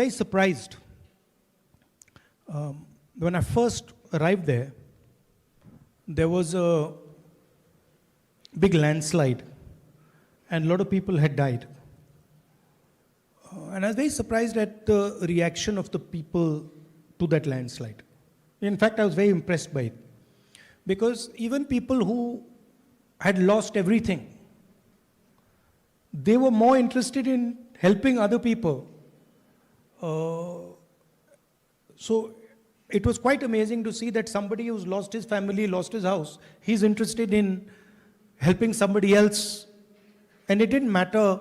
Very surprised. When I first arrived there, there was a big landslide and a lot of people had died. And I was very surprised at the reaction of the people to that landslide. In fact, I was very impressed by it. Because even people who had lost everything, they were more interested in helping other people. So it was quite amazing to see that somebody who's lost his family, lost his house, he's interested in helping somebody else. And it didn't matter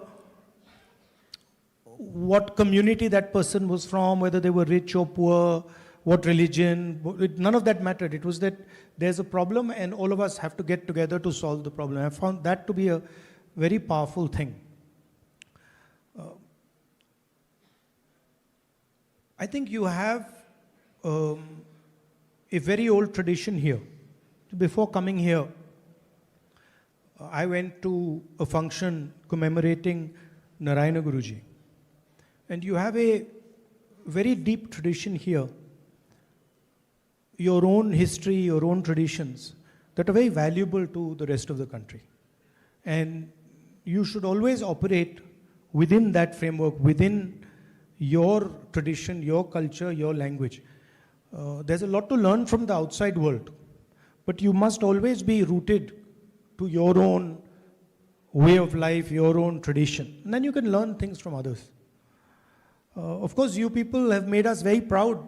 what community that person was from, whether they were rich or poor, what religion, none of that mattered. It was that there's a problem and all of us have to get together to solve the problem. I found that to be a very powerful thing. I think you have a very old tradition here. Before coming here, I went to a function commemorating Narayana Guruji. And you have a very deep tradition here, your own history, your own traditions, that are very valuable to the rest of the country. And you should always operate within that framework, within your tradition, your culture, your language. There's a lot to learn from the outside world, but you must always be rooted to your own way of life, your own tradition. And then you can learn things from others. Of course, you people have made us very proud.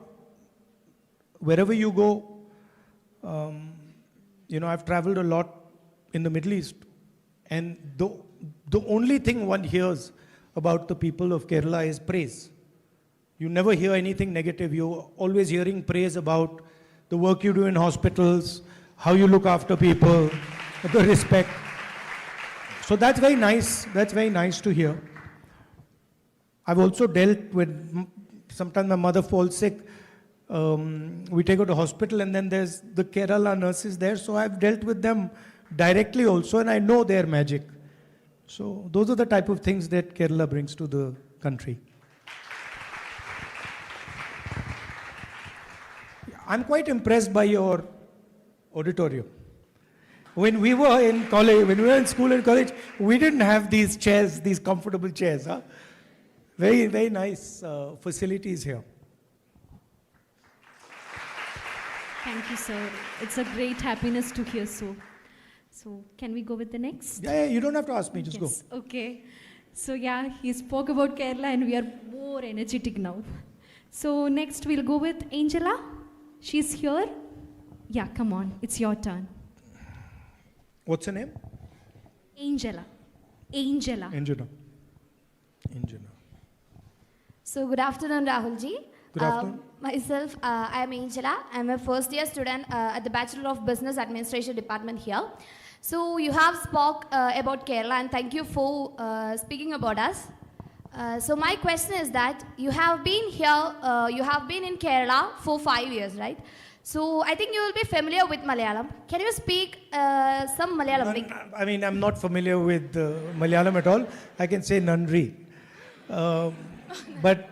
Wherever you go, I've traveled a lot in the Middle East, and the only thing one hears about the people of Kerala is praise. You never hear anything negative. You're always hearing praise about the work you do in hospitals, how you look after people, the respect. So that's very nice. That's very nice to hear. I've also dealt with, sometimes my mother falls sick. We take her to hospital and then there's the Kerala nurses there. So I've dealt with them directly also and I know their magic. So those are the type of things that Kerala brings to the country. I'm quite impressed by your auditorium. When we were in college, when we were in school and college, we didn't have these chairs, these comfortable chairs. Huh? Very, very nice facilities here. Thank you, sir. It's a great happiness to hear so. So, can we go with the next? Yeah, you don't have to ask me, just yes. go. Okay. So, yeah, he spoke about Kerala and we are more energetic now. So, next we'll go with Angela. She's here. Yeah, come on. It's your turn. What's her name? Angela. Angela. Angela. So, good afternoon, Rahulji. Good afternoon. Myself, I am Angela. I am a first year student at the Bachelor of Business Administration department here. So, you have spoke about Kerala and thank you for speaking about us. So, my question is that you have been here, you have been in Kerala for 5 years, right? So, I think you will be familiar with Malayalam. Can you speak some Malayalam? I mean, I'm not familiar with Malayalam at all. I can say Nandri. But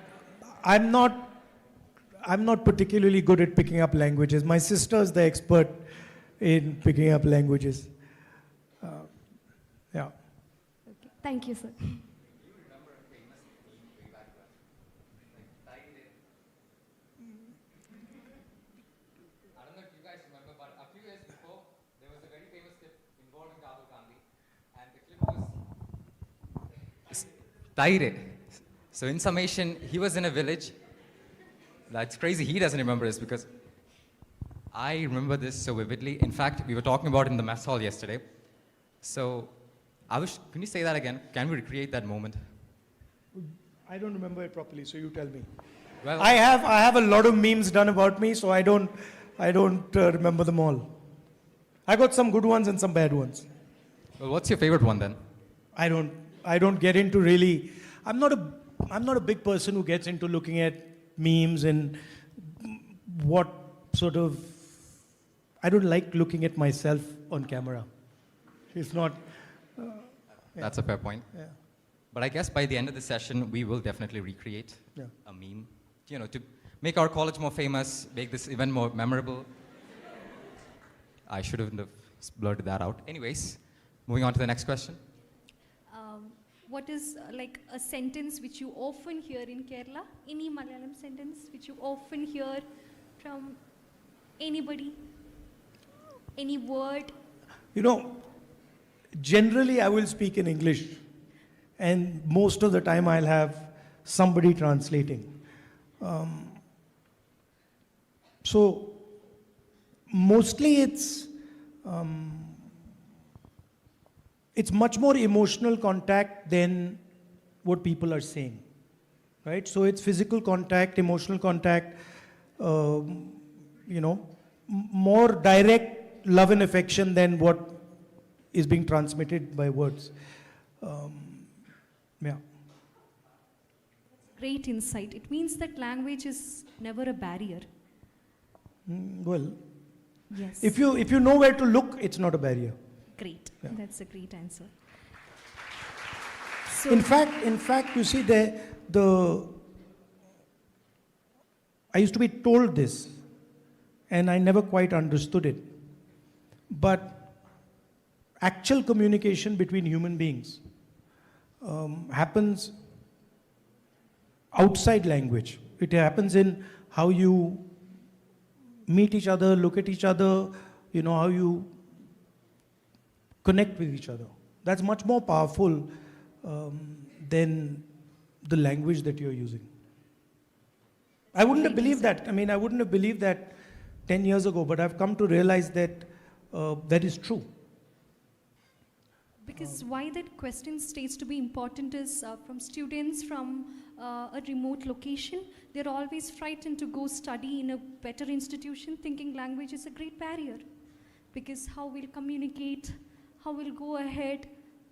I'm not particularly good at picking up languages. My sister is the expert in picking up languages. Yeah. Okay. Thank you, sir. Taire. So in summation, he was in a village. That's crazy, he doesn't remember this because I remember this so vividly. In fact, we were talking about it in the mess hall yesterday. So, can you say that again? Can we recreate that moment? I don't remember it properly, so you tell me. Well, I have a lot of memes done about me, so I don't remember them all. I got some good ones and some bad ones. Well, what's your favorite one then? I don't get into really. I'm not a big person who gets into looking at memes and what sort of. I don't like looking at myself on camera. It's not. That's a fair point. Yeah. But I guess by the end of the session, we will definitely recreate Yeah. a meme, to make our college more famous, make this event more memorable. I should have blurted that out. Anyways, moving on to the next question. What is like a sentence which you often hear in Kerala? Any Malayalam sentence which you often hear from anybody? Any word? Generally I will speak in English, and most of the time I'll have somebody translating. So mostly it's much more emotional contact than what people are saying, right? So it's physical contact, emotional contact, more direct love and affection than what is being transmitted by words. Yeah. Great insight. It means that language is never a barrier. Well, Yes. if you know where to look, it's not a barrier. Great. Yeah. That's a great answer. So, In fact, you see, I used to be told this, and I never quite understood it. But actual communication between human beings happens outside language. It happens in how you meet each other, look at each other, how you connect with each other. That's much more powerful than the language that you're using. I wouldn't have believed that. I wouldn't have believed that 10 years ago, but I've come to realize that that is true. because why that question states to be important is from students from a remote location, they're always frightened to go study in a better institution, thinking language is a great barrier. Because how we'll communicate, how we'll go ahead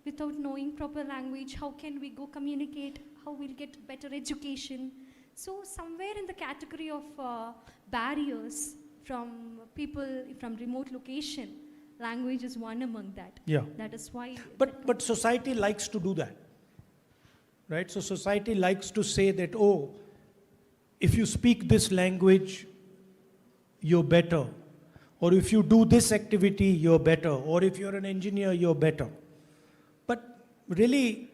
without knowing proper language, how can we go communicate, how we'll get better education. So somewhere in the category of barriers from people from remote location, language is one among that. Yeah. That is why. But society likes to do that, right? So society likes to say that, oh, if you speak this language, you're better. Or if you do this activity, you're better. Or if you're an engineer, you're better. But really,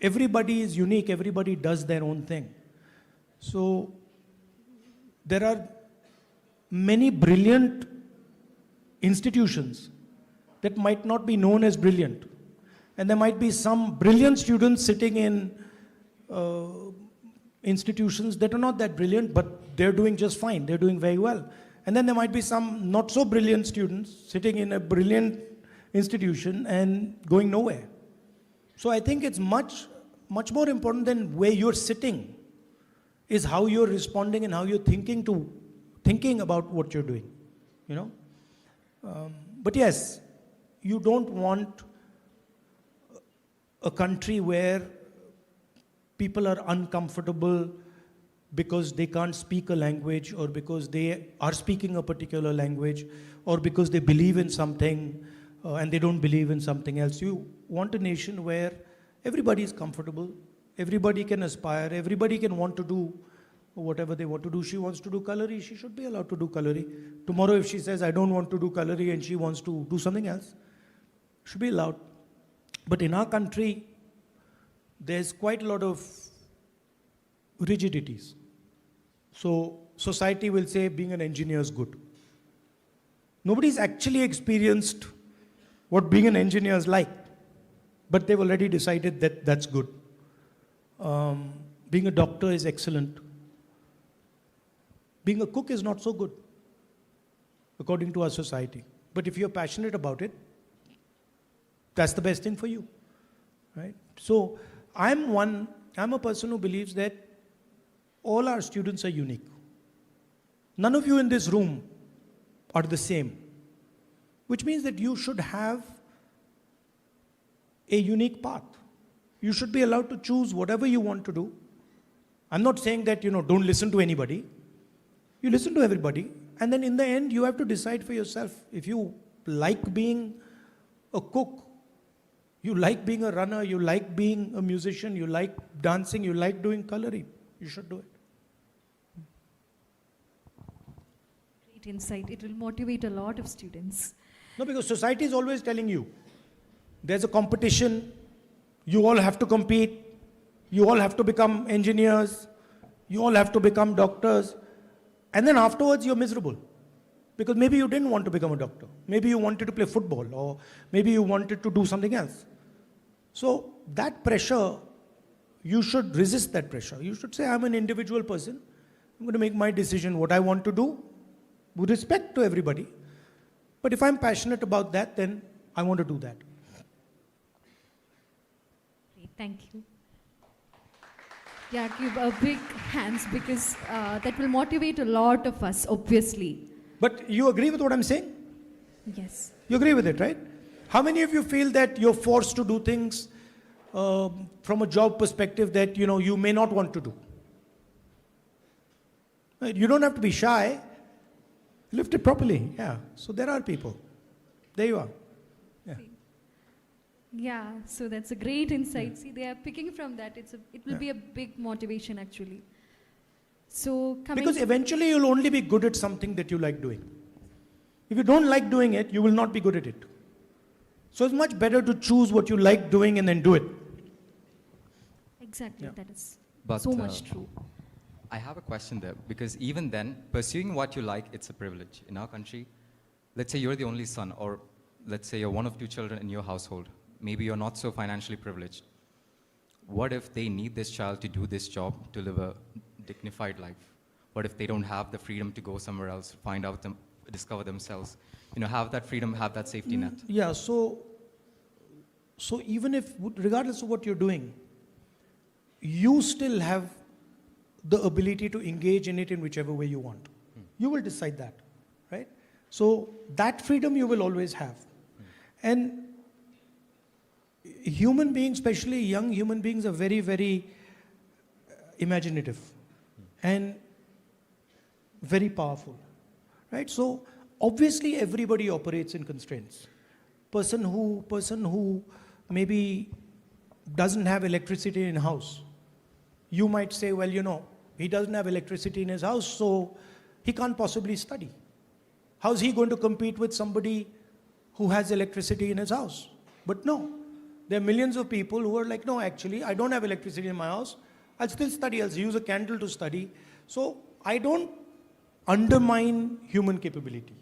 everybody is unique. Everybody does their own thing. So there are many brilliant institutions that might not be known as brilliant. And there might be some brilliant students sitting in institutions that are not that brilliant, but they're doing just fine. They're doing very well. And then there might be some not so brilliant students sitting in a brilliant institution and going nowhere. So I think it's much more important than where you're sitting is how you're responding and how you're thinking about what you're doing, But yes, you don't want a country where people are uncomfortable because they can't speak a language, or because they are speaking a particular language, or because they believe in something and they don't believe in something else. You want a nation where everybody is comfortable, everybody can aspire, everybody can want to do whatever they want to do. She wants to do cutlery, she should be allowed to do cutlery. Tomorrow if she says, I don't want to do cutlery, and she wants to do something else, should be allowed. But in our country, there's quite a lot of rigidities. So society will say being an engineer is good. Nobody's actually experienced what being an engineer is like, but they've already decided that that's good. Being a doctor is excellent. Being a cook is not so good, according to our society. But if you're passionate about it, that's the best thing for you, right? So I'm a person who believes that all our students are unique. None of you in this room are the same, which means that you should have a unique path. You should be allowed to choose whatever you want to do. I'm not saying that, don't listen to anybody. You listen to everybody, and then in the end, you have to decide for yourself. If you like being a cook, You like being a runner, you like being a musician, you like dancing, you like doing coloring. You should do it. Great insight. It will motivate a lot of students. No, because society is always telling you, there's a competition, you all have to compete, you all have to become engineers, you all have to become doctors, and then afterwards you're miserable. Because maybe you didn't want to become a doctor. Maybe you wanted to play football, or maybe you wanted to do something else. So that pressure, you should resist that pressure. You should say, I'm an individual person. I'm going to make my decision what I want to do with respect to everybody. But if I'm passionate about that, then I want to do that. Great, thank you. Yeah, give a big hands because that will motivate a lot of us, obviously. But you agree with what I'm saying? Yes. You agree with it, right? How many of you feel that you're forced to do things from a job perspective that you may not want to do? Right? You don't have to be shy. Lift it properly. Yeah. So there are people. There you are. Yeah. Yeah, so that's a great insight. See, they are picking from that. It will be a big motivation actually. So coming Because eventually you'll only be good at something that you like doing. If you don't like doing it, you will not be good at it. So it's much better to choose what you like doing and then do it. exactly, Yeah. that is But, so much true. I have a question there, because even then, pursuing what you like, it's a privilege. In our country, let's say you're the only son, or let's say you're one of two children in your household. Maybe you're not so financially privileged. What if they need this child to do this job to live a dignified life? What if they don't have the freedom to go somewhere else, discover themselves? Have that freedom, have that safety net. Yeah, so even if, regardless of what you're doing, you still have the ability to engage in it in whichever way you want. You will decide that, right? So that freedom you will always have. And human beings, especially young human beings, are very, very imaginative and very powerful, right? So obviously everybody operates in constraints. Person who maybe doesn't have electricity in house, you might say, well, he doesn't have electricity in his house, so he can't possibly study. How's he going to compete with somebody who has electricity in his house? But no, there are millions of people who are like, no, actually, I don't have electricity in my house. I'll still study. I'll use a candle to study. So I don't undermine human capability,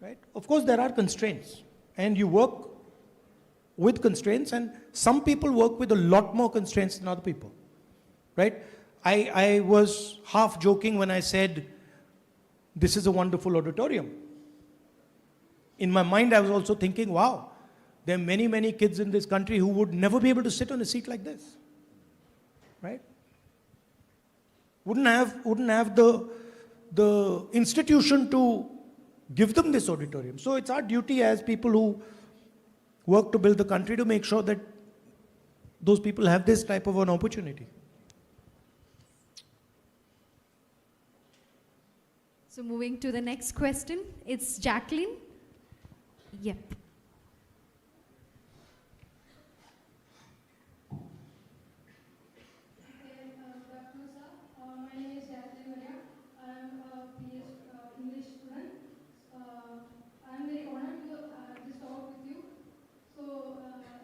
right? Of course, there are constraints, and you work with constraints, and some people work with a lot more constraints than other people, right? I was half joking when I said, this is a wonderful auditorium. In my mind, I was also thinking, wow, there are many, many kids in this country who would never be able to sit on a seat like this, right? Wouldn't have the institution to give them this auditorium. So it's our duty as people who work to build the country to make sure that those people have this type of an opportunity. So moving to the next question, it's Jacqueline. Yep. My name is Marian. I'm a PS English student. I'm very honored to just talk with you. So,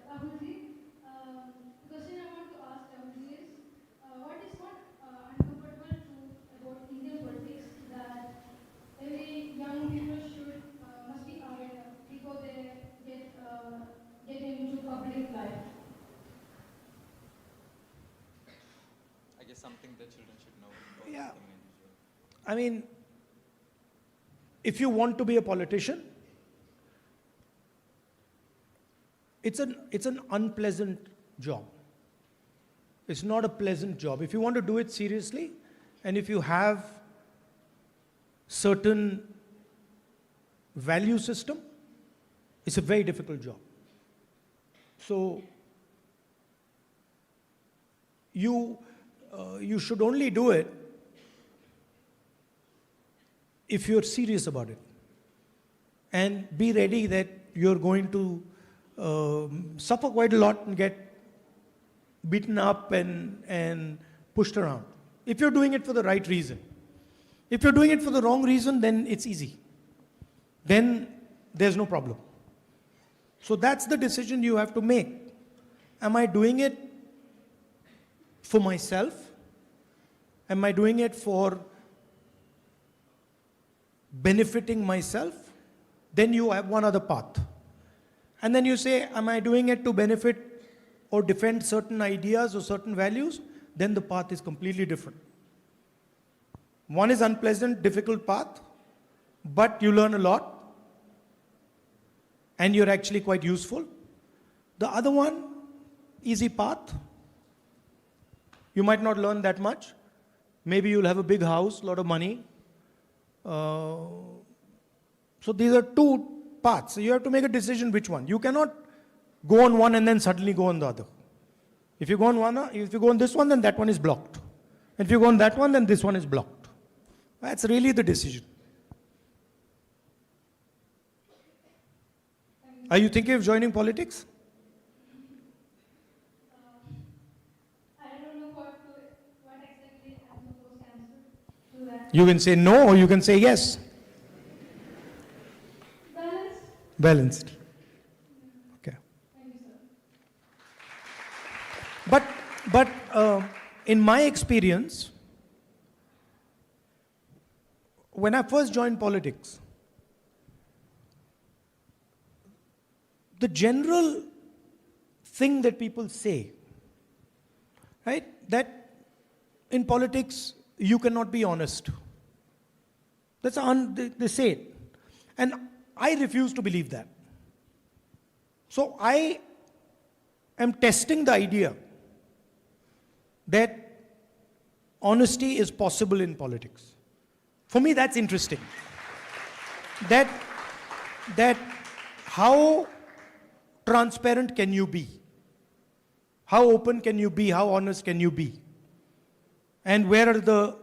Rahulji, the question I want to ask Rahulji is, what is one uncomfortable truth about Indian politics that every young people must be aware of before they get into public life? I guess something that children should know. Yeah. I mean, if you want to be a politician, it's an unpleasant job. It's not a pleasant job. If you want to do it seriously, and if you have certain value system, it's a very difficult job. So you should only do it if you're serious about it, and be ready that you're going to suffer quite a lot and get beaten up and pushed around. If you're doing it for the right reason. If you're doing it for the wrong reason, then it's easy. Then there's no problem. So that's the decision you have to make. Am I doing it for myself? Am I doing it for benefiting myself? Then you have one other path. And then you say, am I doing it to benefit or defend certain ideas or certain values? Then the path is completely different. One is unpleasant, difficult path, but you learn a lot and you're actually quite useful. The other one, easy path. You might not learn that much. Maybe you'll have a big house, a lot of money. So these are two paths. So you have to make a decision which one. You cannot go on one and then suddenly go on the other. If you go on this one, then that one is blocked. If you go on that one, then this one is blocked. That's really the decision. Are you thinking of joining politics? I don't know what exactly I'm supposed to answer to that. You can say no or you can say yes. Balanced? Balanced. Okay. Thank you, sir. But in my experience, when I first joined politics, the general thing that people say, right, that in politics you cannot be honest. They say it. And I refuse to believe that. So I am testing the idea that honesty is possible in politics. For me, that's interesting. That how transparent can you be? How open can you be? How honest can you be? And where are the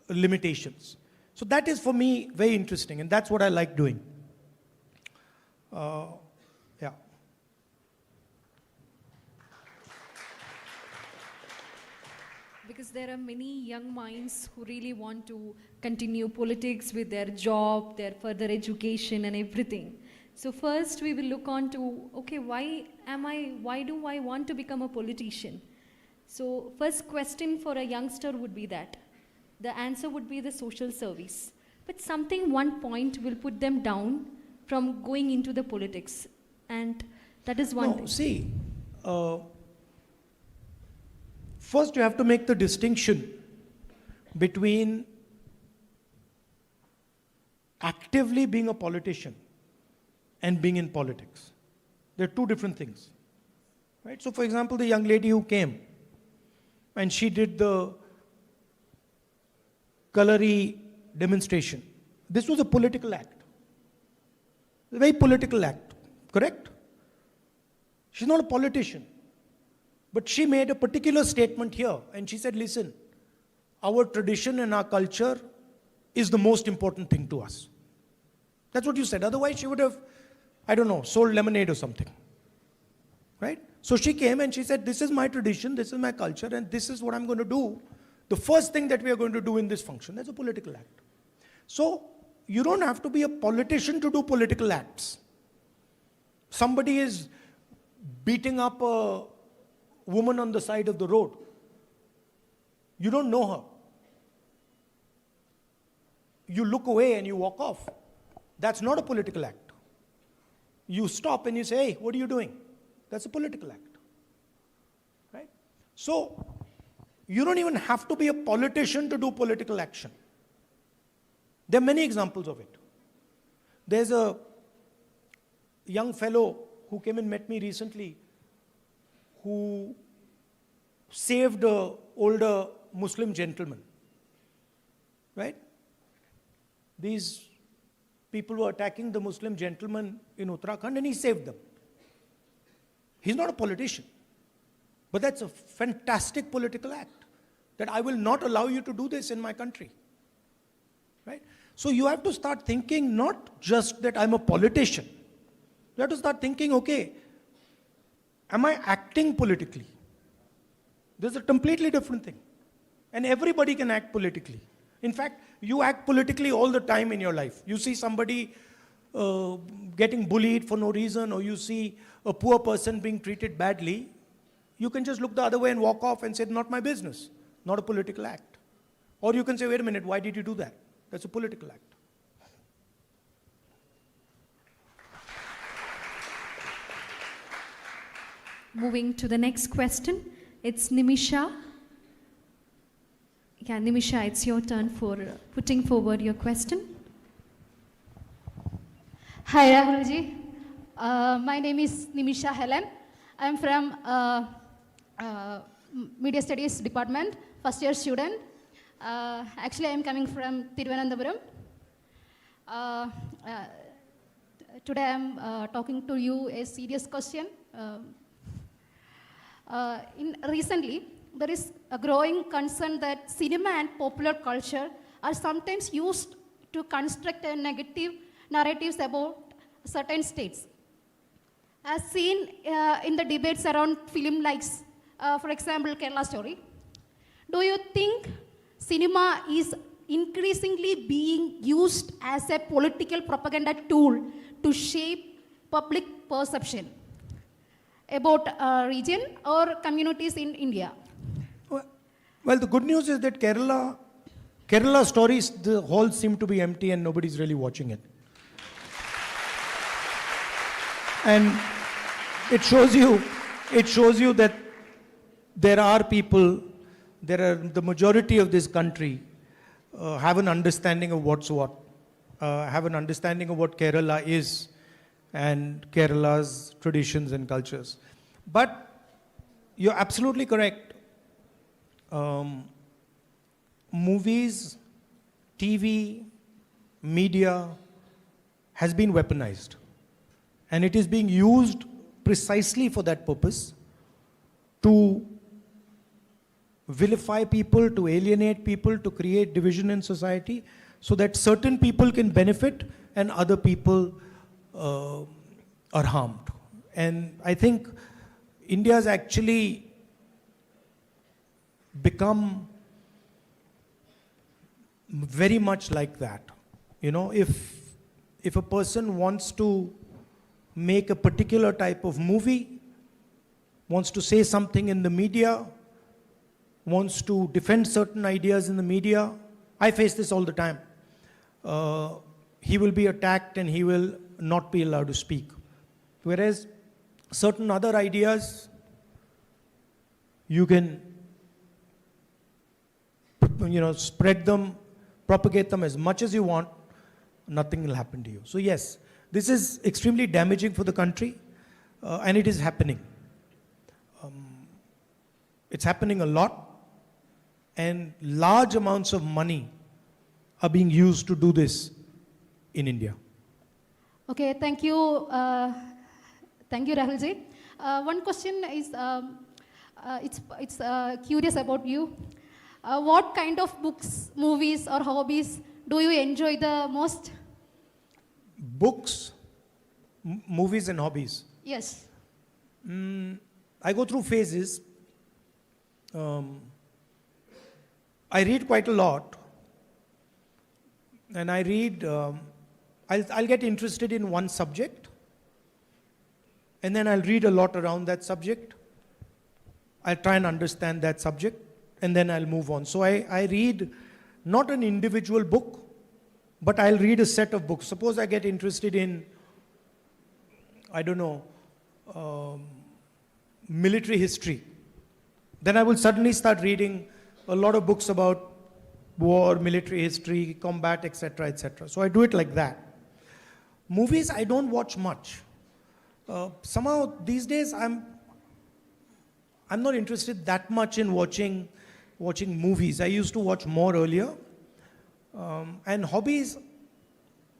limitations? So that is for me very interesting, and that's what I like doing. Yeah. Because there are many young minds who really want to continue politics with their job, their further education and everything. So first we will look on to, okay, why do I want to become a politician? So first question for a youngster would be that. The answer would be the social service. But one point will put them down from going into the politics. And that is one thing. See, first you have to make the distinction between actively being a politician and being in politics. They're two different things. Right? So for example, the young lady who came and she did the Kalari demonstration. This was a political act. A very political act, correct? She's not a politician. But she made a particular statement here and she said, listen, our tradition and our culture is the most important thing to us. That's what you said. Otherwise she would have, I don't know, sold lemonade or something. Right? So she came and she said, this is my tradition, this is my culture, and this is what I'm going to do. The first thing that we are going to do in this function, that's a political act. So you don't have to be a politician to do political acts. Somebody is beating up a woman on the side of the road. You don't know her. You look away and you walk off. That's not a political act. You stop and you say, hey, what are you doing? That's a political act. Right? So, you don't even have to be a politician to do political action. There are many examples of it. There's a young fellow who came and met me recently who saved an older Muslim gentleman. Right? These people were attacking the Muslim gentleman in Uttarakhand and he saved them. He's not a politician. But that's a fantastic political act. That I will not allow you to do this in my country. Right? So you have to start thinking not just that I'm a politician. You have to start thinking, okay, am I acting politically? This is a completely different thing. And everybody can act politically. In fact, you act politically all the time in your life. You see somebody getting bullied for no reason, or you see a poor person being treated badly, you can just look the other way and walk off and say, not my business, not a political act. Or you can say, wait a minute, why did you do that? That's a political act. Moving to the next question, it's Nimisha. Yeah, Nimisha, it's your turn for putting forward your question. Hi Rahulji, my name is Nimisha Helen. I'm from Media Studies Department, first year student. Actually, I'm coming from Thiruvananthapuram. Today I'm talking to you a serious question. Recently, there is a growing concern that cinema and popular culture are sometimes used to construct a negative narratives about certain states. As seen in the debates around film likes, for example, Kerala Story, do you think cinema is increasingly being used as a political propaganda tool to shape public perception about a region or communities in India? Well, the good news is that Kerala Stories, the halls seem to be empty and nobody's really watching it. And it shows you that there are people, the majority of this country have an understanding of what's what, have an understanding of what Kerala is and Kerala's traditions and cultures. But you're absolutely correct. Movies, TV, media has been weaponized. And it is being used precisely for that purpose, to vilify people, to alienate people, to create division in society, so that certain people can benefit and other people are harmed. And I think India has actually become very much like that. You know, if a person wants to make a particular type of movie, wants to say something in the media, wants to defend certain ideas in the media, I face this all the time. He will be attacked and he will not be allowed to speak. Whereas certain other ideas, you can spread them, propagate them as much as you want, nothing will happen to you. So yes, this is extremely damaging for the country, and it is happening. It's happening a lot, and large amounts of money are being used to do this in India. Okay, thank you. Thank you, Rahulji. One question is, it's curious about you. What kind of books, movies, or hobbies do you enjoy the most? Books, movies and hobbies. Yes. I go through phases. I read quite a lot. And I read, I'll get interested in one subject. And then I'll read a lot around that subject. I'll try and understand that subject. And then I'll move on. So I read not an individual book, but I'll read a set of books. Suppose I get interested in, I don't know, military history. Then I will suddenly start reading a lot of books about war, military history, combat, etc., etc. So I do it like that. Movies, I don't watch much. Somehow these days I'm not interested that much in watching movies. I used to watch more earlier. And hobbies,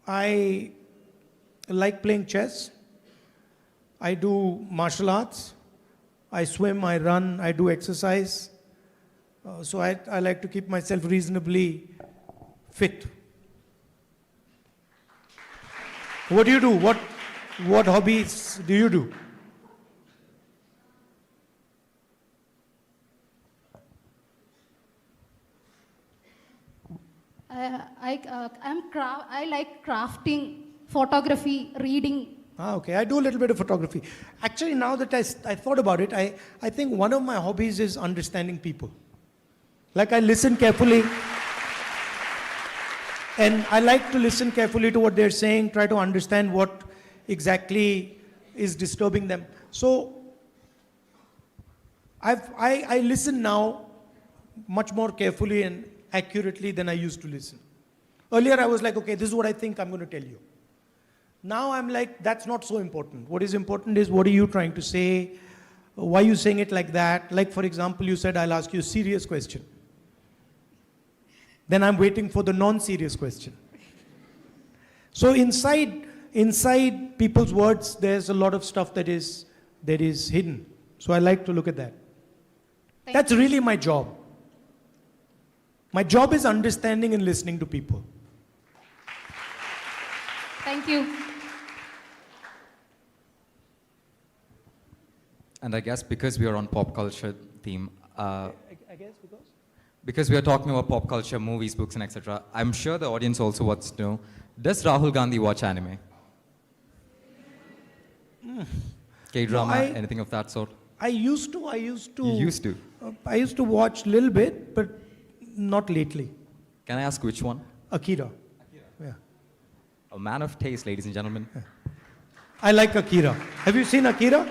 I like playing chess. I do martial arts. I swim, I run, I do exercise. So I like to keep myself reasonably fit. What do you do? What hobbies do you do? I like crafting, photography, reading. Okay. I do a little bit of photography. Actually, now that I thought about it, I think one of my hobbies is understanding people. Like I listen carefully. And I like to listen carefully to what they're saying, try to understand what exactly is disturbing them. So I listen now much more carefully and accurately than I used to listen. Earlier I was like, okay, this is what I think I'm going to tell you. Now I'm like, that's not so important. What is important is what are you trying to say? Why are you saying it like that? Like for example, you said, I'll ask you a serious question. Then I'm waiting for the non-serious question. So inside people's words, there's a lot of stuff that is hidden. So I like to look at that. That's really my job. My job is understanding and listening to people. Thank you. And I guess because we are on pop culture theme, I guess because we are talking about pop culture, movies, books, and etc., I'm sure the audience also wants to know, does Rahul Gandhi watch anime? K-drama, No, anything of that sort? I used to. You used to? I used to watch a little bit, but not lately. Can I ask which one? Akira. Yeah. A man of taste, ladies and gentlemen. I like Akira. Have you seen Akira?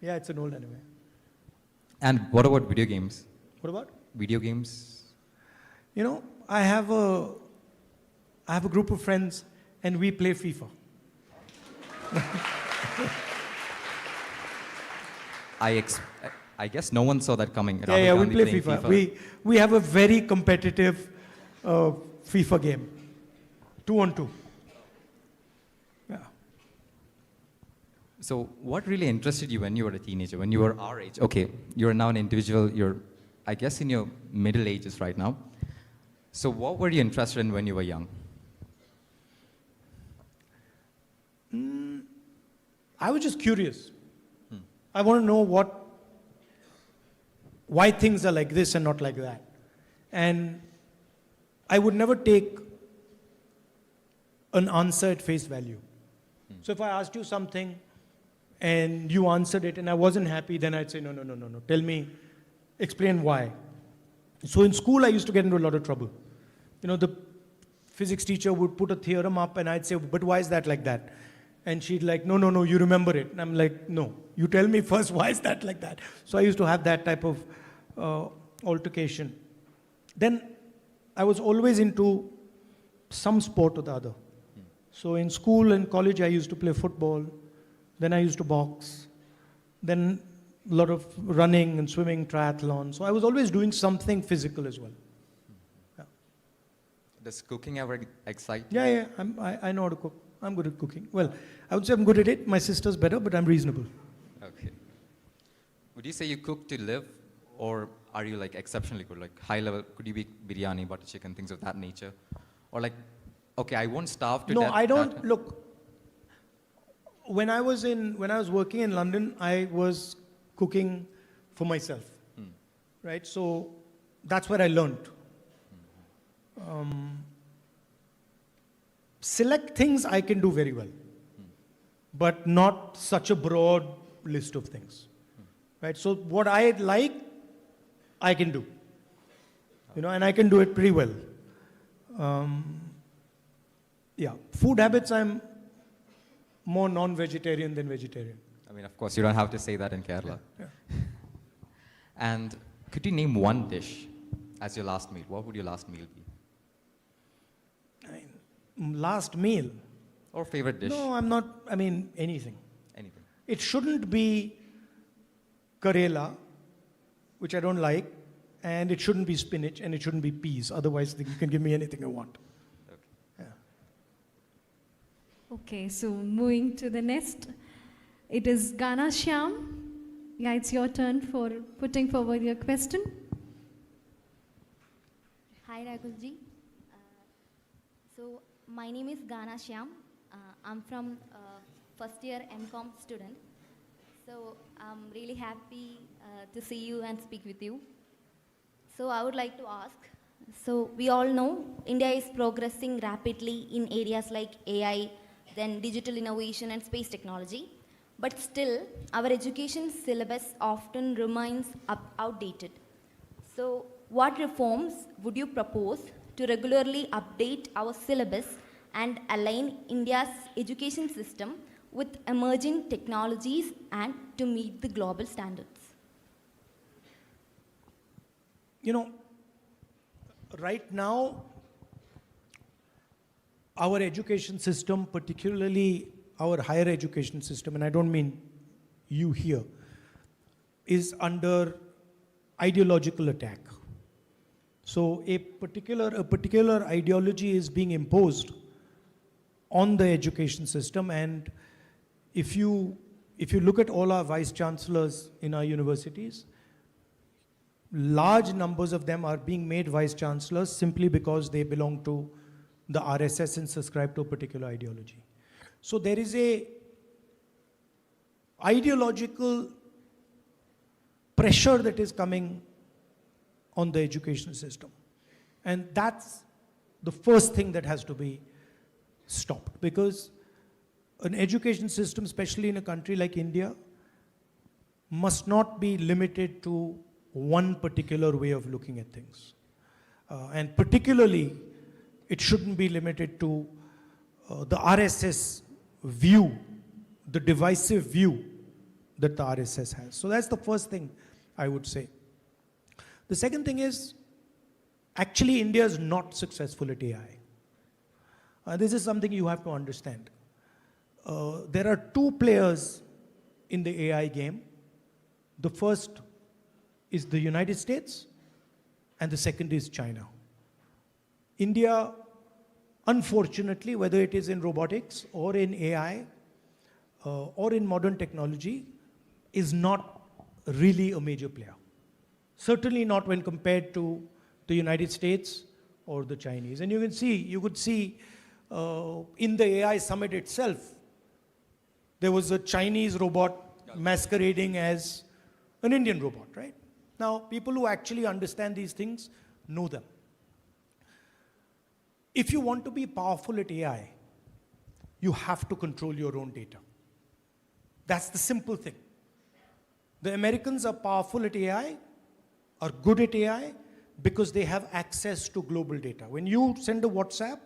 Yeah, it's an old anime. And what about video games? What about? Video games? You know, I have a group of friends and we play FIFA. I guess no one saw that coming. Rahul Yeah, we Gandhi play playing FIFA. We have a very competitive FIFA game. 2-on-2. Yeah. So what really interested you when you were a teenager, when you were our age? Okay, you're now an individual, you're, I guess, in your middle ages right now. So what were you interested in when you were young? I was just curious. I want to know why things are like this and not like that. And I would never take an answer at face value. So if I asked you something and you answered it and I wasn't happy, then I'd say, no. Tell me, explain why. So in school, I used to get into a lot of trouble. You know, the physics teacher would put a theorem up and I'd say, but why is that like that? And she'd like, no, you remember it. And I'm like, no, you tell me first, why is that like that? So I used to have that type of altercation. Then I was always into some sport or the other. So in school and college, I used to play football. Then I used to box. Then a lot of running and swimming, triathlon. So I was always doing something physical as well. Yeah. Does cooking ever excite you? Yeah, I know how to cook. I'm good at cooking. Well, I would say I'm good at it. My sister's better, but I'm reasonable. Okay. Would you say you cook to live, or are you like exceptionally good, like high level? Could you be biryani, butter chicken, things of that nature? Or like, okay, I won't starve to death. No, I don't. Look, when I was working in London, I was cooking for myself, right? So that's where I learned. Select things I can do very well, but not such a broad list of things, right? So what I like, I can do, you know, and I can do it pretty well. Yeah, food habits, I'm more non-vegetarian than vegetarian. I mean, of course, you don't have to say that in Kerala. Yeah. And could you name one dish as your last meal? What would your last meal be? Last meal? Or favorite dish? No, I'm not, I mean, anything. Anything. It shouldn't be Karela, which I don't like, and it shouldn't be spinach, and it shouldn't be peas. Otherwise, you can give me anything I want. Okay. Yeah. Okay, so moving to the next. It is Gana Shyam. Yeah, it's your turn for putting forward your question. Hi, Rahulji. So my name is Gana Shyam. I'm from first year MCOM student. So I'm really happy to see you and speak with you. So I would like to ask, so we all know India is progressing rapidly in areas like AI, then digital innovation and space technology. But still, our education syllabus often remains outdated. So what reforms would you propose to regularly update our syllabus and align India's education system with emerging technologies and to meet the global standards? You know, right now, our education system, particularly our higher education system, and I don't mean you here, is under ideological attack. So a particular ideology is being imposed on the education system, and if you look at all our vice chancellors in our universities, large numbers of them are being made vice chancellors simply because they belong to the RSS and subscribe to a particular ideology. So there is a ideological pressure that is coming on the education system. And that's the first thing that has to be stopped, because an education system, especially in a country like India, must not be limited to one particular way of looking at things. And particularly, it shouldn't be limited to the RSS view, the divisive view that the RSS has. So that's the first thing I would say. The second thing is, actually India is not successful at AI. This is something you have to understand. There are two players in the AI game. The first is the United States, and the second is China. India, unfortunately, whether it is in robotics or in AI or in modern technology, is not really a major player. Certainly not when compared to the United States or the Chinese. And you could see in the AI summit itself, there was a Chinese robot masquerading as an Indian robot, right? Now, people who actually understand these things know them. If you want to be powerful at AI, you have to control your own data. That's the simple thing. The Americans are powerful at AI, are good at AI, because they have access to global data. When you send a WhatsApp,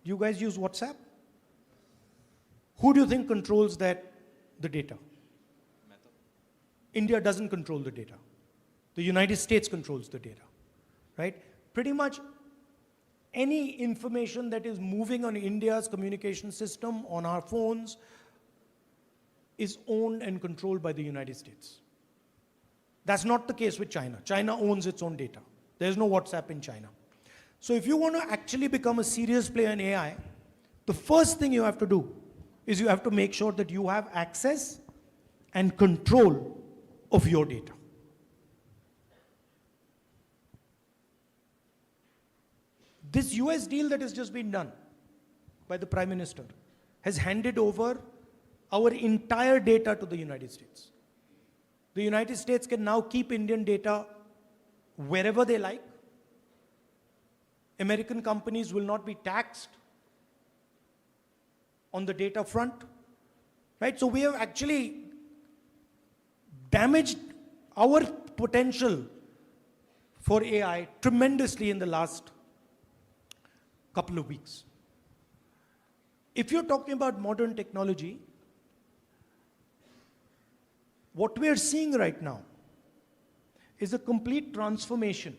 you guys use WhatsApp? Who do you think controls the data? Meta. India doesn't control the data. The United States controls the data, right? Pretty much any information that is moving on India's communication system, on our phones, is owned and controlled by the United States. That's not the case with China. China owns its own data. There's no WhatsApp in China. So if you want to actually become a serious player in AI, the first thing you have to do is you have to make sure that you have access and control of your data. This US deal that has just been done by the Prime Minister has handed over our entire data to the United States. The United States can now keep Indian data wherever they like. American companies will not be taxed on the data front, right? So we have actually damaged our potential for AI tremendously in the last couple of weeks. If you're talking about modern technology, what we are seeing right now is a complete transformation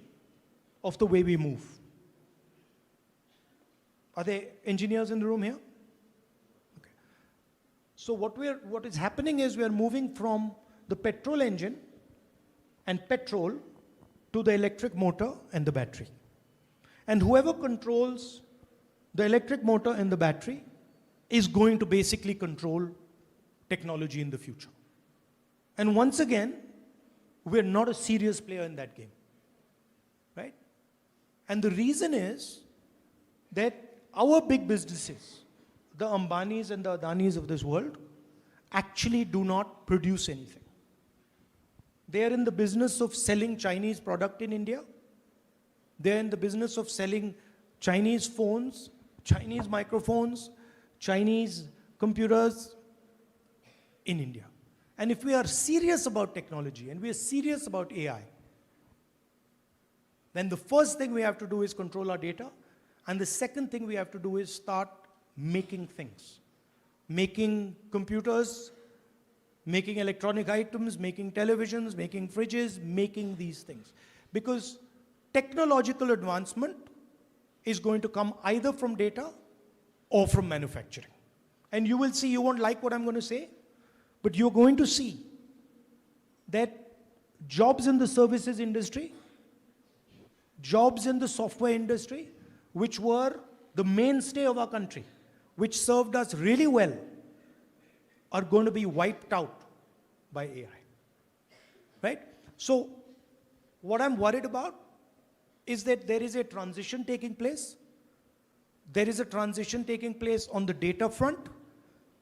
of the way we move. Are there engineers in the room here? Okay. So what is happening is we are moving from the petrol engine and petrol to the electric motor and the battery. And whoever controls the electric motor and the battery is going to basically control technology in the future. And once again, we're not a serious player in that game, right? And the reason is that our big businesses, the Ambanis and the Adanis of this world, actually do not produce anything. They are in the business of selling Chinese product in India. They're in the business of selling Chinese phones, Chinese microphones, Chinese computers in India. And if we are serious about technology and we are serious about AI, then the first thing we have to do is control our data. And the second thing we have to do is start making things. Making computers, making electronic items, making televisions, making fridges, making these things. Because technological advancement is going to come either from data or from manufacturing. And you will see, you won't like what I'm going to say, but you're going to see that jobs in the services industry, jobs in the software industry, which were the mainstay of our country, which served us really well, are going to be wiped out by AI. Right? So, what I'm worried about is that there is a transition taking place. There is a transition taking place on the data front,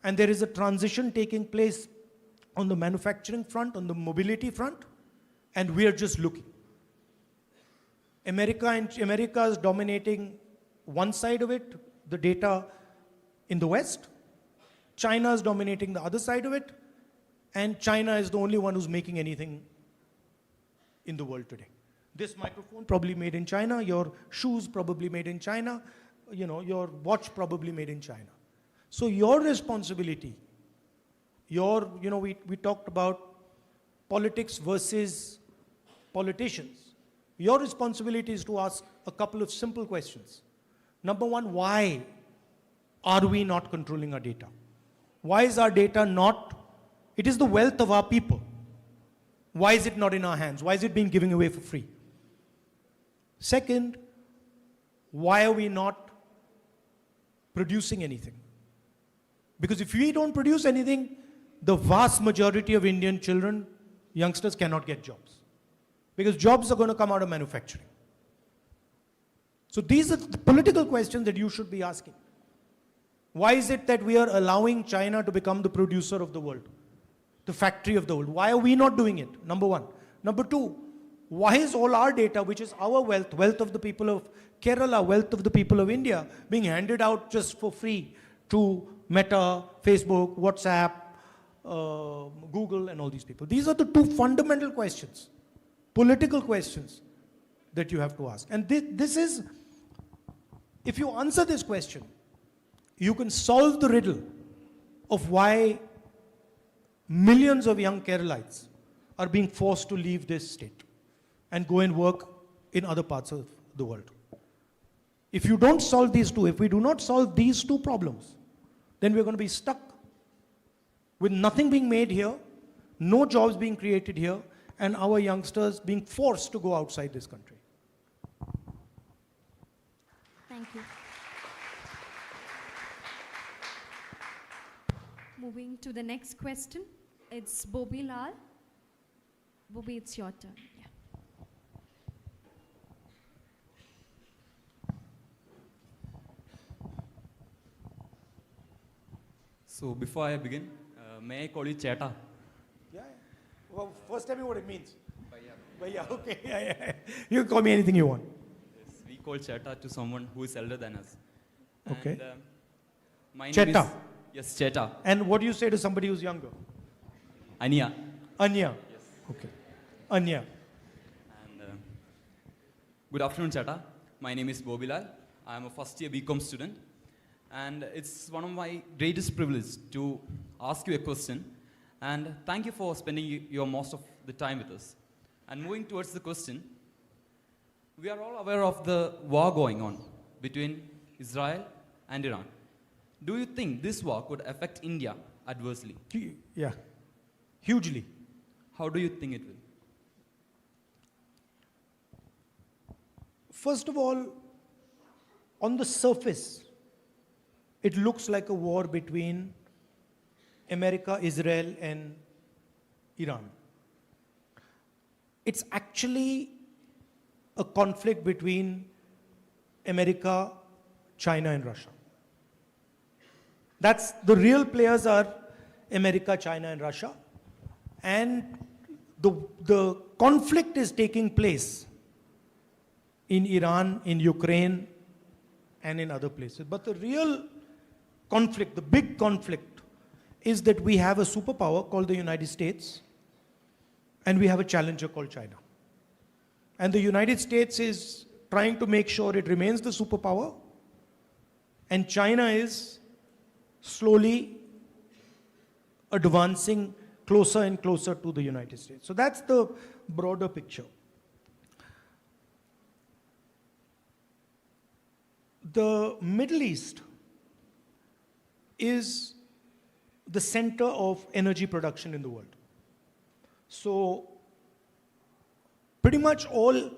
and there is a transition taking place on the manufacturing front, on the mobility front, and we are just looking. America is dominating one side of it, the data in the West. China is dominating the other side of it, and China is the only one who's making anything in the world today. This microphone probably made in China, your shoes probably made in China, your watch probably made in China. So your responsibility, we talked about politics versus politicians. Your responsibility is to ask a couple of simple questions. Number one, why are we not controlling our data? Why is our data not, it is the wealth of our people. Why is it not in our hands? Why is it being given away for free? Second, why are we not producing anything? Because if we don't produce anything, the vast majority of Indian children, youngsters cannot get jobs. Because jobs are going to come out of manufacturing. So these are the political questions that you should be asking. Why is it that we are allowing China to become the producer of the world? The factory of the world. Why are we not doing it? Number one. Number two, why is all our data, which is our wealth, wealth of the people of Kerala, wealth of the people of India, being handed out just for free to Meta, Facebook, WhatsApp, Google, and all these people? These are the two fundamental questions, political questions that you have to ask. And this is, if you answer this question, you can solve the riddle of why millions of young Keralites are being forced to leave this state and go and work in other parts of the world. If you don't solve these two, if we do not solve these two problems, then we're going to be stuck with nothing being made here, no jobs being created here, and our youngsters being forced to go outside this country. Thank you. Moving to the next question, it's Bobby Lal. Bobby, it's your turn. Yeah. So before I begin, may I call you Cheta? Yeah. Well, first tell me what it means. Bhaiya, okay. Yeah. You can call me anything you want. Yes, we call Cheta to someone who is elder than us. Okay. And, my name Cheta. is, yes, Cheta. And what do you say to somebody who's younger? Anya. Anya. Yes. Okay. Anya. And good afternoon, Cheta. My name is Bobilal. I am a first year BCom student. And it's one of my greatest privileges to ask you a question. And thank you for spending your most of the time with us. And moving towards the question, we are all aware of the war going on between Israel and Iran. Do you think this war could affect India adversely? Yeah. Hugely. How do you think it will? First of all, on the surface, it looks like a war between America, Israel, and Iran. It's actually a conflict between America, China and Russia. That's the real players are America, China, and Russia. And the conflict is taking place in Iran, in Ukraine, and in other places. But the real conflict, the big conflict, is that we have a superpower called the United States, and we have a challenger called China. And the United States is trying to make sure it remains the superpower, and China is slowly advancing closer and closer to the United States. So that's the broader picture. The Middle East is the center of energy production in the world. So pretty much all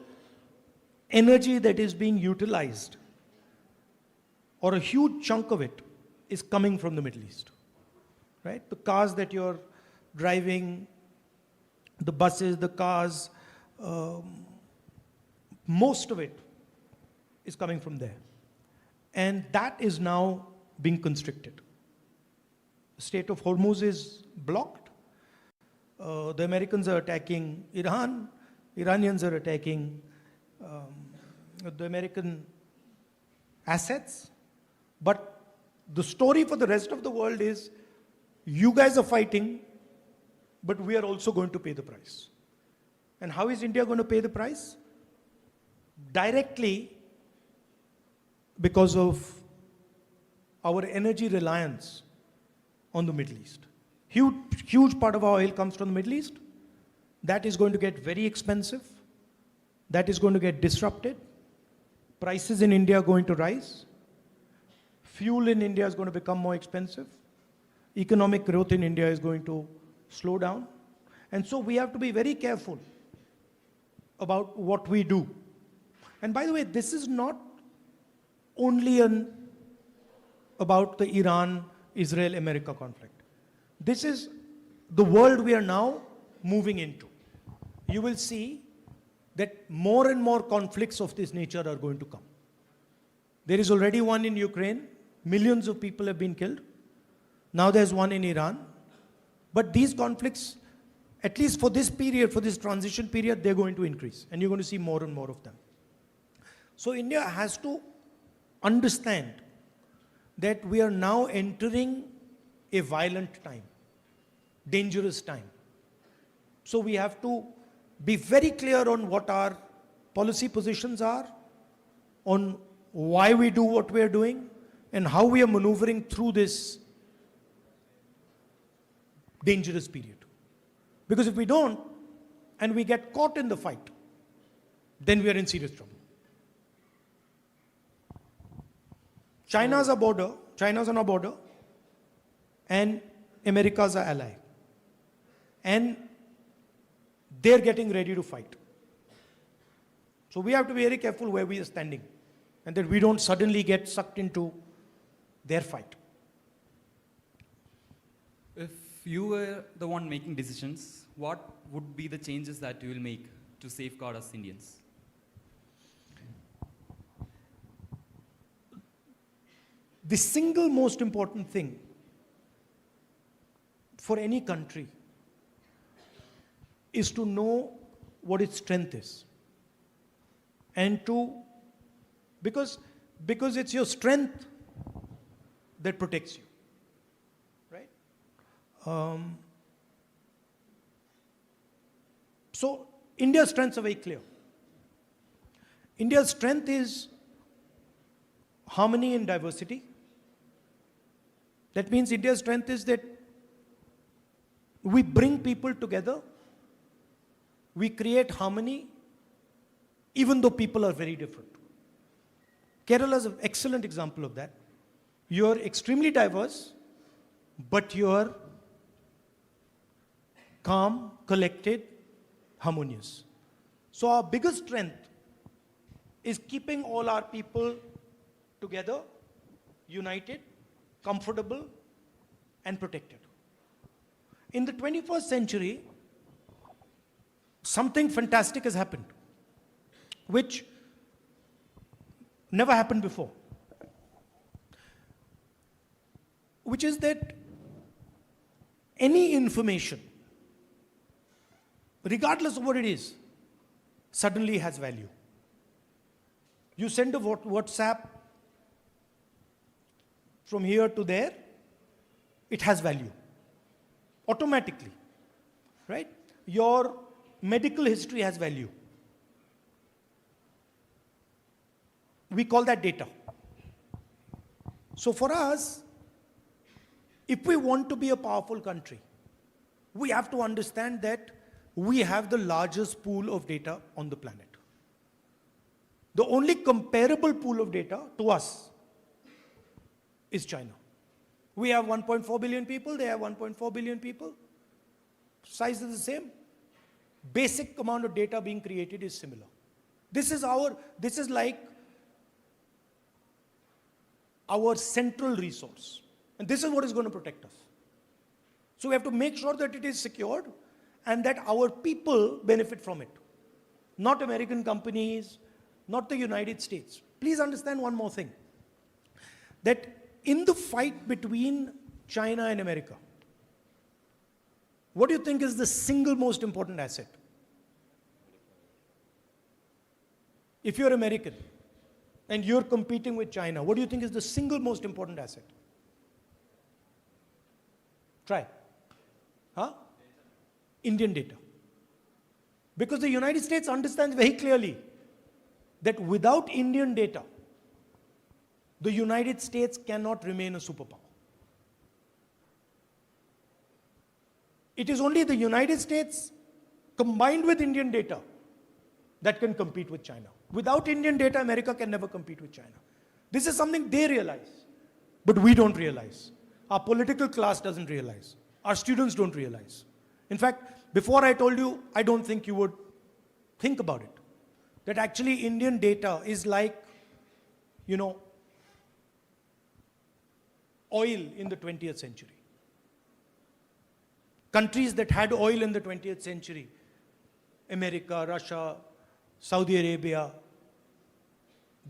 energy that is being utilized, or a huge chunk of it, is coming from the Middle East. Right? The cars that you're driving, the buses, the cars, most of it is coming from there. And that is now being constricted. The Strait of Hormuz is blocked. The Americans are attacking Iran. Iranians are attacking the American assets. But the story for the rest of the world is, you guys are fighting, but we are also going to pay the price. And how is India going to pay the price? Directly, because of our energy reliance on the Middle East. Huge part of our oil comes from the Middle East. That is going to get very expensive. That is going to get disrupted. Prices in India are going to rise. Fuel in India is going to become more expensive. Economic growth in India is going to slow down. And so we have to be very careful about what we do. And by the way, this is not only about the Iran-Israel-America conflict. This is the world we are now moving into. You will see that more and more conflicts of this nature are going to come. There is already one in Ukraine. Millions of people have been killed. Now there's one in Iran. But these conflicts, at least for this period, for this transition period, they're going to increase. And you're going to see more and more of them. So India has to understand that we are now entering a violent time, dangerous time. So we have to be very clear on what our policy positions are, on why we do what we are doing, and how we are maneuvering through this dangerous period. Because if we don't, and we get caught in the fight, then we are in serious trouble. China's on our border, and America's our ally. And they're getting ready to fight. So we have to be very careful where we are standing, and that we don't suddenly get sucked into their fight. If you were the one making decisions, what would be the changes that you will make to safeguard us Indians? The single most important thing for any country is to know what its strength is. And because it's your strength that protects you, right? So India's strengths are very clear. India's strength is harmony and diversity. That means India's strength is that we bring people together, we create harmony, even though people are very different. Kerala is an excellent example of that. You are extremely diverse, but you are calm, collected, harmonious. So our biggest strength is keeping all our people together, united, comfortable, and protected. In the 21st century, something fantastic has happened, which never happened before. which is that any information, regardless of what it is, suddenly has value. You send a WhatsApp from here to there, it has value. Automatically. Right? Your medical history has value. We call that data. So for us, if we want to be a powerful country, we have to understand that we have the largest pool of data on the planet. The only comparable pool of data to us is China. We have 1.4 billion people, they have 1.4 billion people. Size is the same. Basic amount of data being created is similar. This is like our central resource. And this is what is going to protect us. So we have to make sure that it is secured and that our people benefit from it. Not American companies, not the United States. Please understand one more thing. That in the fight between China and America, what do you think is the single most important asset? If you're American and you're competing with China, what do you think is the single most important asset? Try. Huh? Indian data. Because the United States understands very clearly that without Indian data, the United States cannot remain a superpower. It is only the United States combined with Indian data that can compete with China. Without Indian data, America can never compete with China. This is something they realize, but we don't realize. Our political class doesn't realize. Our students don't realize. In fact, before I told you, I don't think you would think about it. That actually Indian data is like, oil in the 20th century. Countries that had oil in the 20th century, America, Russia, Saudi Arabia,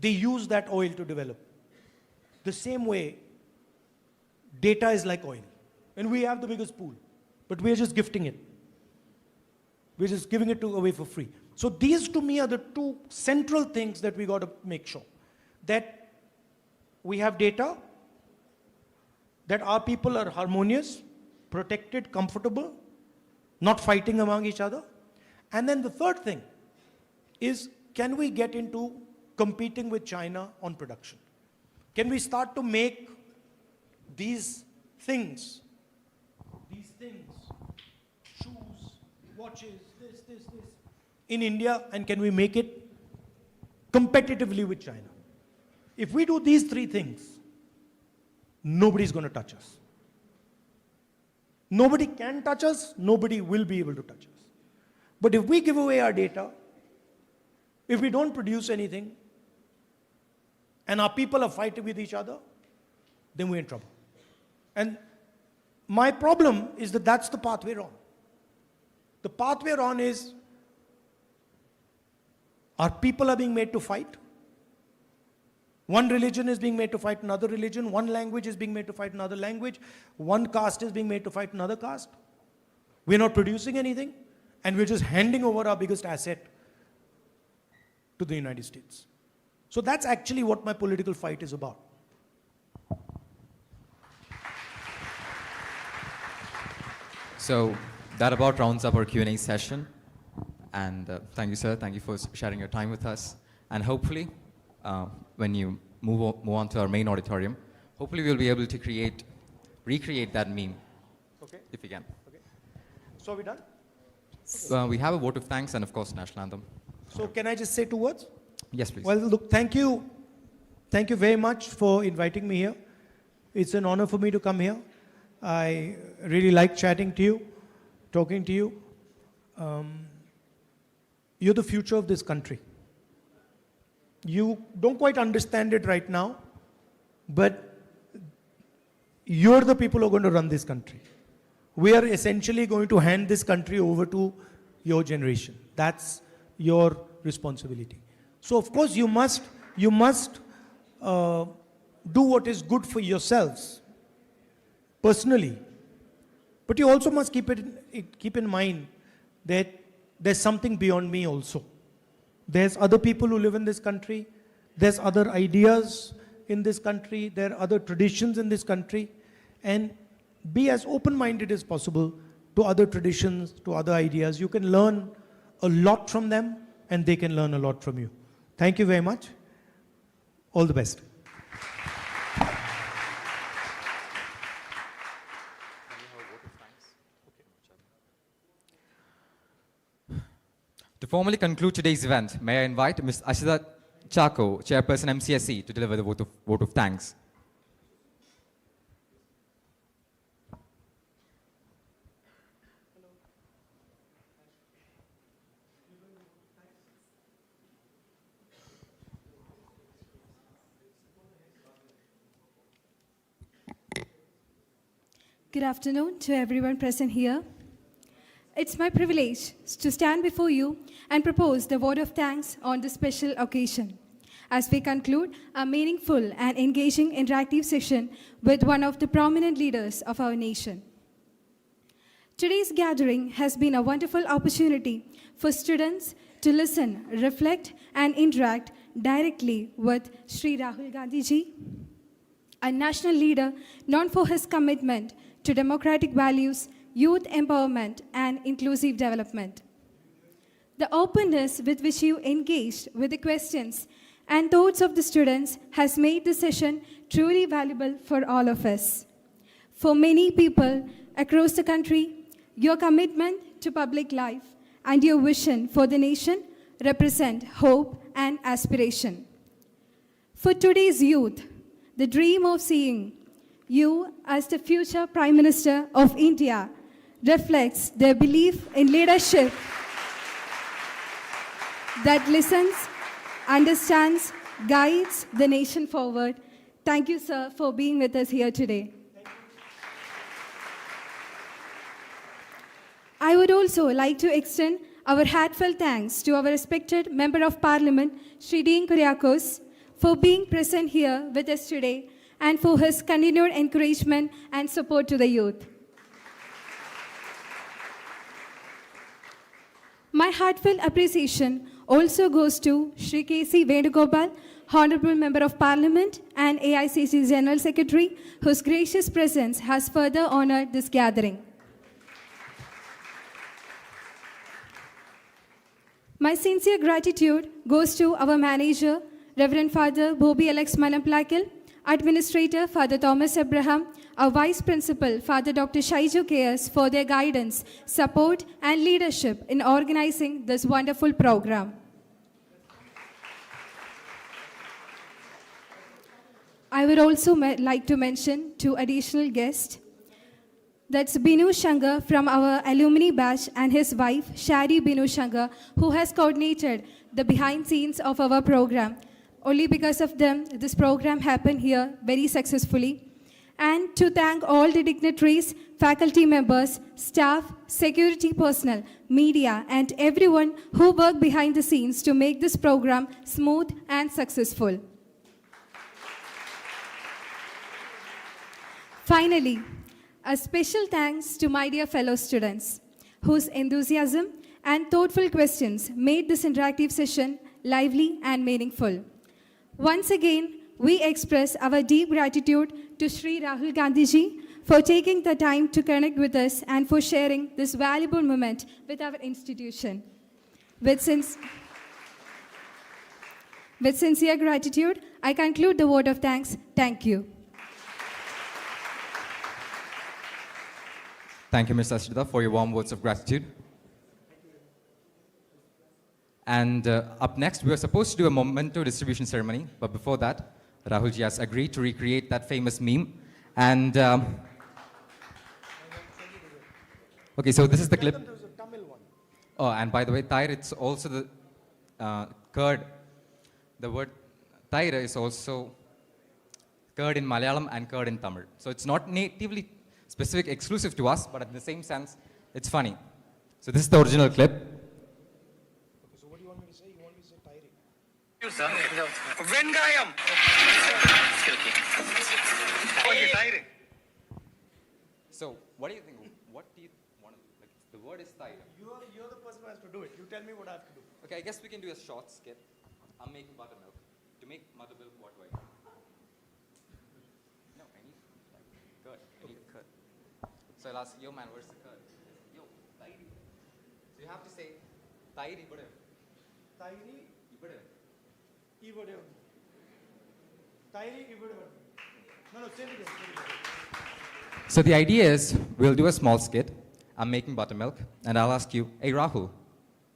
they used that oil to develop. The same way, data is like oil. And we have the biggest pool, but we are just gifting it. We're just giving it away for free. So these to me are the two central things that we got to make sure. That we have data, that our people are harmonious, protected, comfortable, not fighting among each other. And then the third thing is, can we get into competing with China on production? Can we start to make these things, shoes, watches, this, in India, and can we make it competitively with China? If we do these three things, nobody's going to touch us. Nobody can touch us, nobody will be able to touch us. But if we give away our data, if we don't produce anything, and our people are fighting with each other, then we're in trouble. And my problem is that that's the path we're on. The path we're on is, our people are being made to fight. One religion is being made to fight another religion. One language is being made to fight another language. One caste is being made to fight another caste. We're not producing anything, and we're just handing over our biggest asset to the United States. So that's actually what my political fight is about. So that about rounds up our Q&A session. And thank you, sir. Thank you for sharing your time with us. And hopefully, when you move on to our main auditorium, hopefully we'll be able to recreate that meme, Okay. if we can. Okay. So are we done? We have a vote of thanks and, of course, national anthem. So can I just say 2 words? Yes, please. Well, look, thank you. Thank you very much for inviting me here. It's an honor for me to come here. I really like chatting to you, talking to you. You're the future of this country. You don't quite understand it right now, but you're the people who are going to run this country. We are essentially going to hand this country over to your generation. That's your responsibility. So of course you must do what is good for yourselves. personally. But you also must keep in mind that there's something beyond me also. There's other people who live in this country. There's other ideas in this country. There are other traditions in this country. And be as open-minded as possible to other traditions, to other ideas. You can learn a lot from them, and they can learn a lot from you. Thank you very much. All the best. To formally conclude today's event, may I invite Ms. Ashita Chako, Chairperson MCSE, to deliver the vote of thanks. Good afternoon to everyone present here. It's my privilege to stand before you and propose the vote of thanks on this special occasion as we conclude a meaningful and engaging interactive session with one of the prominent leaders of our nation. Today's gathering has been a wonderful opportunity for students to listen, reflect, and interact directly with Sri Rahul Gandhi ji, a national leader known for his commitment to democratic values, youth empowerment, and inclusive development. The openness with which you engaged with the questions and thoughts of the students has made the session truly valuable for all of us. For many people across the country, your commitment to public life and your vision for the nation represent hope and aspiration. For today's youth, the dream of seeing you as the future Prime Minister of India reflects their belief in leadership that listens, understands, guides the nation forward. Thank you, sir, for being with us here today. I would also like to extend our heartfelt thanks to our respected Member of Parliament, Sri Dean Kuriakos, for being present here with us today and for his continued encouragement and support to the youth. My heartfelt appreciation also goes to Sri K.C. Venugopal, Honorable Member of Parliament and AICC General Secretary, whose gracious presence has further honored this gathering. My sincere gratitude goes to our manager, Reverend Father Bobby Alex Manamplakil, Administrator Father Thomas Abraham, our Vice Principal Father Dr. Shaiju K.S. for their guidance, support and leadership in organizing this wonderful program. I would also like to mention two additional guests. That's Binu Shankar from our alumni batch and his wife, Shari Binu Shankar, who has coordinated the behind scenes of our program. Only because of them, this program happened here very successfully. And to thank all the dignitaries, faculty members, staff, security personnel, media, and everyone who worked behind the scenes to make this program smooth and successful. Finally, a special thanks to my dear fellow students, whose enthusiasm and thoughtful questions made this interactive session lively and meaningful. Once again, we express our deep gratitude to Sri Rahul Gandhi ji for taking the time to connect with us and for sharing this valuable moment with our institution. With sincere gratitude, I conclude the word of thanks. Thank you. Thank you, Ms. Ashita, for your warm words of gratitude. And up next, we were supposed to do a memento distribution ceremony, but before that, Rahul ji has agreed to recreate that famous meme. And okay, so this is the clip. Oh, and by the way, Tair, it's also the curd. The word Tair is also curd in Malayalam and curd in Tamil. So it's not natively specific, exclusive to us, but at the same sense, it's funny. So this is the original clip. Okay, so what do you want me to say? You want me to say tiring? Vengayam. Okay, tiring. So, what do you think? What do you want to, like, the word is Thai. You're the person who has to do it. You tell me what I have to do. Okay, I guess we can do a short skit. I'm making buttermilk. To make buttermilk, what do I do? No, I need curd. I need curd. So I'll ask, yo man, where's the curd? Yo, Tairi. So you have to say, Tairi Ibade. Tairi Ibade. Ibade. Tairi Ibade. No, say it again. So the idea is, we'll do a small skit. I'm making buttermilk, and I'll ask you, hey Rahul,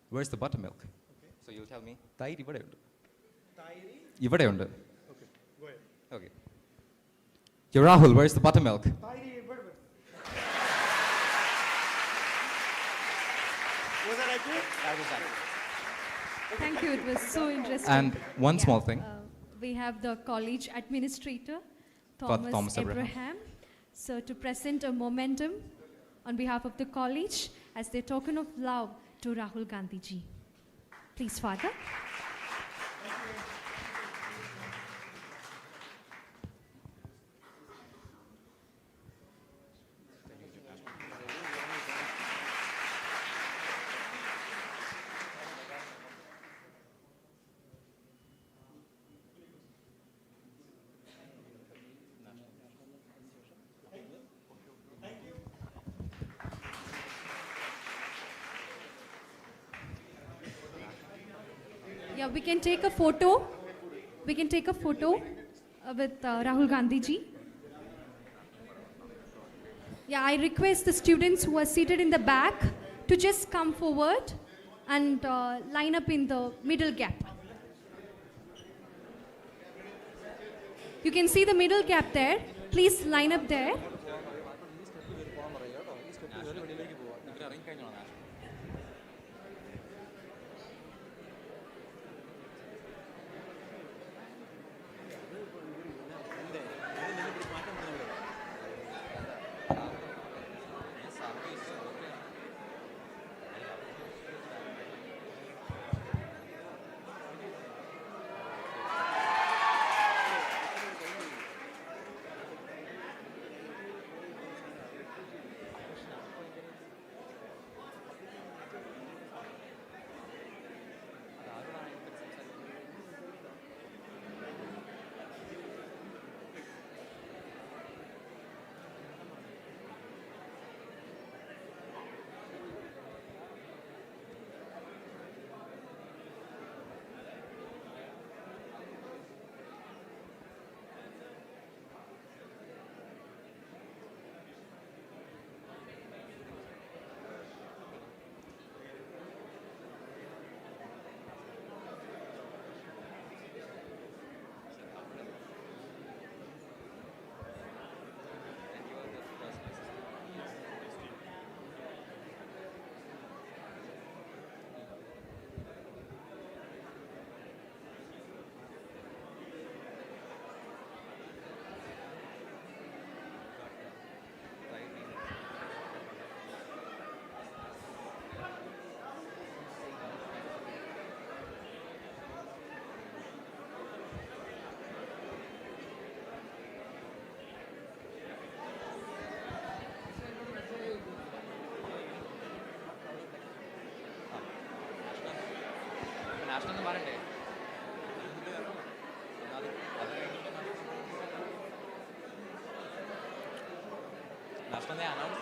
where's the buttermilk? Okay. So you'll tell me, Tairi Ibade. Tairi. Ibade undu. Okay, go ahead. Okay. Yo Rahul, where's the buttermilk? Tairi Ibade. Was that accurate? That was that. Thank you. It was so interesting. And one small thing. We have the college administrator, Thomas Thomas Abraham. Abraham. So to present a momentum on behalf of the college as their token of love to Rahul Gandhi ji. Please, Father. Yeah, we can take a photo. We can take a photo with Rahul Gandhi ji. Yeah, I request the students who are seated in the back to just come forward and line up in the middle gap. You can see the middle gap there. Please line up there. National മാറണ്ടേ national announce